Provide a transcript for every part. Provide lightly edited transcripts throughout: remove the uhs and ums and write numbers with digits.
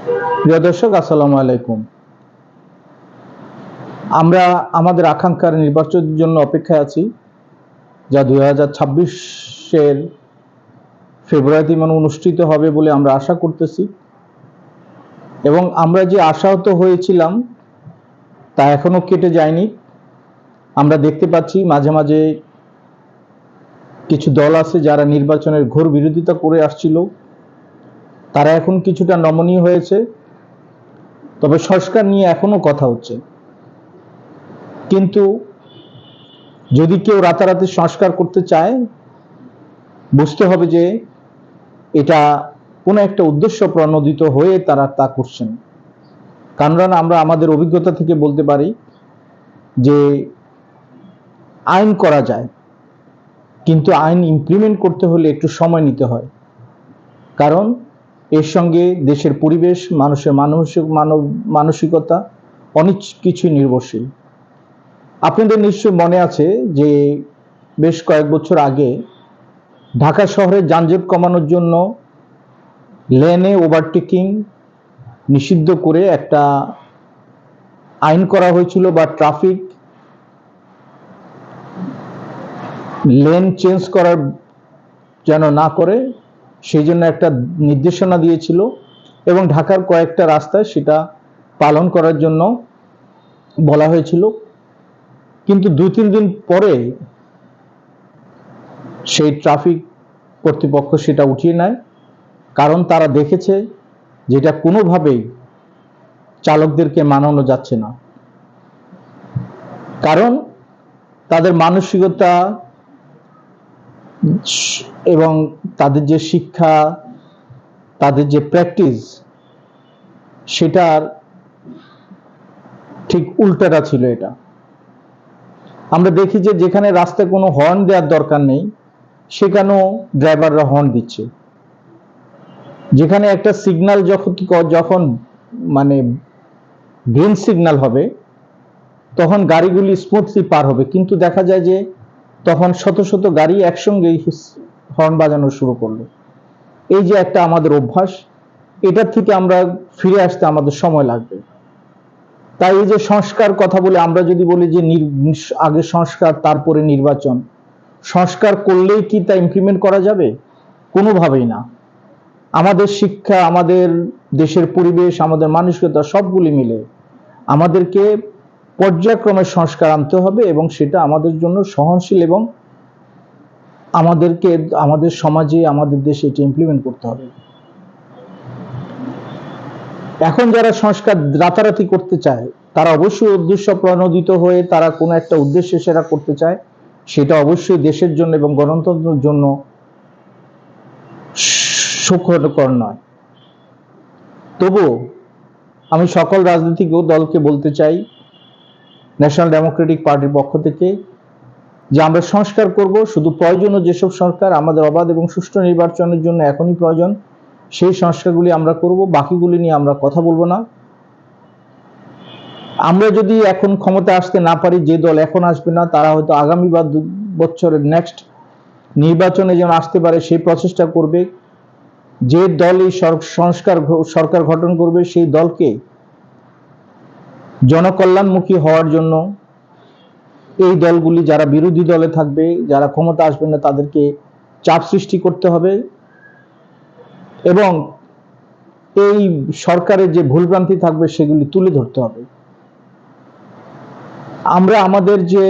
প্রিয় দর্শক, আসসালামু আলাইকুম। আমরা আমাদের আকাঙ্ক্ষার নির্বাচনের জন্য অপেক্ষায় আছি, যা 2026-এর ফেব্রুয়ারিতে অনুষ্ঠিত হবে বলে আমরা আশা করতেছি। এবং আমরা যে আশাহত হয়েছিলাম তা এখনো কেটে যায়নি। আমরা দেখতে পাচ্ছি মাঝে মাঝে কিছু দল আছে যারা নির্বাচনের ঘোর বিরোধিতা করে আসছিল, তারা এখন কিছুটা নমনীয় হয়েছে। তবে সংস্কার নিয়ে এখনো কথা হচ্ছে, কিন্তু যদি কেউ রাতারাতি সংস্কার করতে চায়, বুঝতে হবে যে এটা কোনো একটা উদ্দেশ্য প্রণোদিত হয়ে তারা তা করছেন। কারণ আমরা আমাদের অভিজ্ঞতা থেকে বলতে পারি যে আইন করা যায়, কিন্তু আইন ইমপ্লিমেন্ট করতে হলে একটু সময় নিতে হয়। কারণ এর সঙ্গে দেশের পরিবেশ, মানুষের মানসিকতা অনেক কিছুই নির্ভরশীল। আপনাদের নিশ্চয় মনে আছে যে বেশ কয়েক বছর আগে ঢাকা শহরে যানজট কমানোর জন্য লেনে ওভারটেকিং নিষিদ্ধ করে একটা আইন করা হয়েছিল, বা ট্রাফিক লেন চেঞ্জ করার যেন না করে সেই জন্য একটা নির্দেশনা দিয়েছিল, এবং ঢাকার কয়েকটা রাস্তায় সেটা পালন করার জন্য বলা হয়েছিল। কিন্তু 2-3 দিন পরে সেই ট্রাফিক কর্তৃপক্ষ সেটা উঠিয়ে নেয়, কারণ তারা দেখেছে যেটা কোনোভাবেই চালকদেরকে মানানো যাচ্ছে না। কারণ তাদের মানসিকতা এবং তাদের যে শিক্ষা, তাদের যে প্র্যাকটিস, সেটার ঠিক উল্টাটা ছিল এটা। আমরা দেখি যে যেখানে রাস্তায় কোনো হর্ন দেওয়ার দরকার নেই, সেখানেও ড্রাইভাররা হর্ন দিচ্ছে। যেখানে একটা সিগন্যাল যখন মানে গ্রিন সিগন্যাল হবে, তখন গাড়িগুলি স্মুথলি পার হবে, কিন্তু দেখা যায় যে তখন শত শত গাড়ি একসঙ্গে হর্ন বাজানো শুরু করলো। এই যে একটা আমাদের অভ্যাস, এটার থেকে আমরা ফিরে আসতে আমাদের সময় লাগবে। তাই এই যে সংস্কার কথা বলে আমরা যদি বলি যে আগে সংস্কার তারপরে নির্বাচন, সংস্কার করলেই কি তা ইমপ্লিমেন্ট করা যাবে? কোনোভাবেই না। আমাদের শিক্ষা, আমাদের দেশের পরিবেশ, আমাদের মানসিকতা সবগুলি মিলে আমাদেরকে পর্যায়ক্রমে সংস্কার আনতে হবে, এবং সেটা আমাদের জন্য সহনশীল, এবং আমাদেরকে আমাদের সমাজে, আমাদের দেশে এটা ইমপ্লিমেন্ট করতে হবে। এখন যারা সংস্কার রাতারাতি করতে চায়, তারা অবশ্যই উদ্দেশ্য প্রণোদিত হয়ে তারা কোনো একটা উদ্দেশ্যে সেটা করতে চায়, সেটা অবশ্যই দেশের জন্য এবং গণতন্ত্রের জন্য সুখকর নয়। তবুও আমি সকল রাজনৈতিক দলকে বলতে চাই, ন্যাশনাল ডেমোক্রেটিক পার্টির পক্ষ থেকে, যে আমরা সংস্কার করব, শুধু প্রয়োজনীয় যেসব সংস্কার আমাদের অবাধ এবং সুষ্ঠু নির্বাচনের জন্য এখনই প্রয়োজন, সেই সংস্কারগুলি আমরা করব, বাকিগুলি নিয়ে আমরা কথা বলবো না। আমরা যদি এখন ক্ষমতা আসতে না পারি, যে দল এখন আসবে না তারা হয়তো আগামী বা 2 বছরের নেক্সট নির্বাচনে যেন আসতে পারে সেই প্রচেষ্টা করবে। যে দল এই সরকার গঠন করবে, সেই দলকে জনকল্যাণমুখী হওয়ার জন্য এই দলগুলি, যারা বিরোধী দলে থাকবে, যারা ক্ষমতা আসবে না, তাদেরকে চাপ সৃষ্টি করতে হবে, এবং এই সরকারের যে ভুলভ্রান্তি থাকবে সেগুলি তুলে ধরতে হবে। আমরা আমাদের যে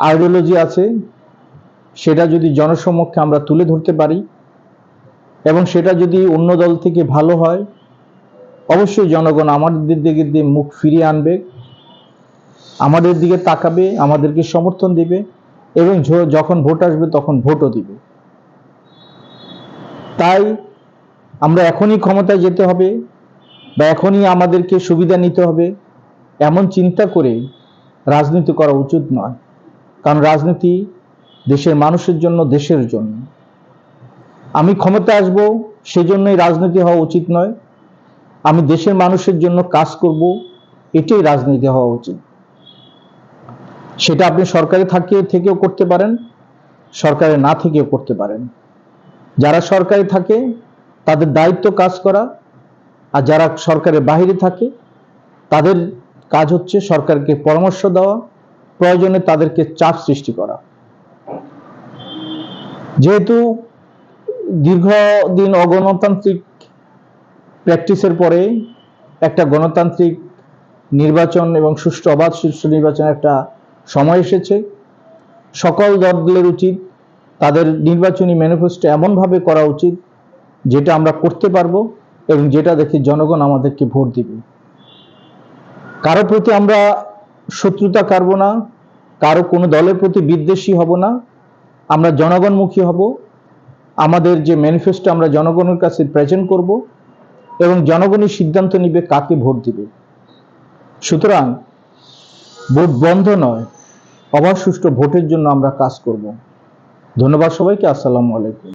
আইডিওলজি আছে সেটা যদি জনসমক্ষে আমরা তুলে ধরতে পারি, এবং সেটা যদি অন্য দল থেকে ভালো হয়, অবশ্যই জনগণ আমাদের দিকে দিয়ে মুখ ফিরিয়ে আনবে, আমাদের দিকে তাকাবে, আমাদেরকে সমর্থন দিবে, এবং যখন ভোট আসবে তখন ভোটও দিবে। তাই আমরা এখনই ক্ষমতায় যেতে হবে, বা এখনই আমাদেরকে সুবিধা নিতে হবে, এমন চিন্তা করে রাজনীতি করা উচিত নয়। কারণ রাজনীতি দেশের মানুষের জন্য, দেশের জন্য। আমি ক্ষমতায় আসবো সেজন্যই রাজনীতি হওয়া উচিত নয়, আমি দেশের মানুষের জন্য কাজ করব, এটাই রাজনীতি হওয়া উচিত। সেটা আপনি সরকারে থেকেও করতে পারেন, সরকারে না থেকেও করতে পারেন। যারা সরকারে থাকে তাদের দায়িত্ব কাজ করা, আর যারা সরকারের বাইরে থাকে তাদের কাজ হচ্ছে সরকারকে পরামর্শ দেওয়া, প্রয়োজনে তাদেরকে চাপ সৃষ্টি করা। যেহেতু দীর্ঘদিন অগণতান্ত্রিক প্র্যাকটিসের পরে একটা গণতান্ত্রিক নির্বাচন এবং সুষ্ঠু অবাধ সুষ্ঠু নির্বাচনের একটা সময় এসেছে, সকল দলের উচিত তাদের নির্বাচনী ম্যানিফেস্টো এমনভাবে করা উচিত যেটা আমরা করতে পারবো এবং যেটা দেখে জনগণ আমাদেরকে ভোট দিবে। কারো প্রতি আমরা শত্রুতা করব না, কারো কোনো দলের প্রতি বিদ্বেষী হব না, আমরা জনগণমুখী হব। আমাদের যে ম্যানিফেস্টো আমরা জনগণের কাছে প্রেজেন্ট করব এবং জনগণই সিদ্ধান্ত নিবে কাকে ভোট দিবে। সুতরাং ভোট বন্ধ নয়, অবাধ সুষ্ঠু ভোটের জন্য আমরা কাজ করব। ধন্যবাদ সবাইকে। আসসালামু আলাইকুম।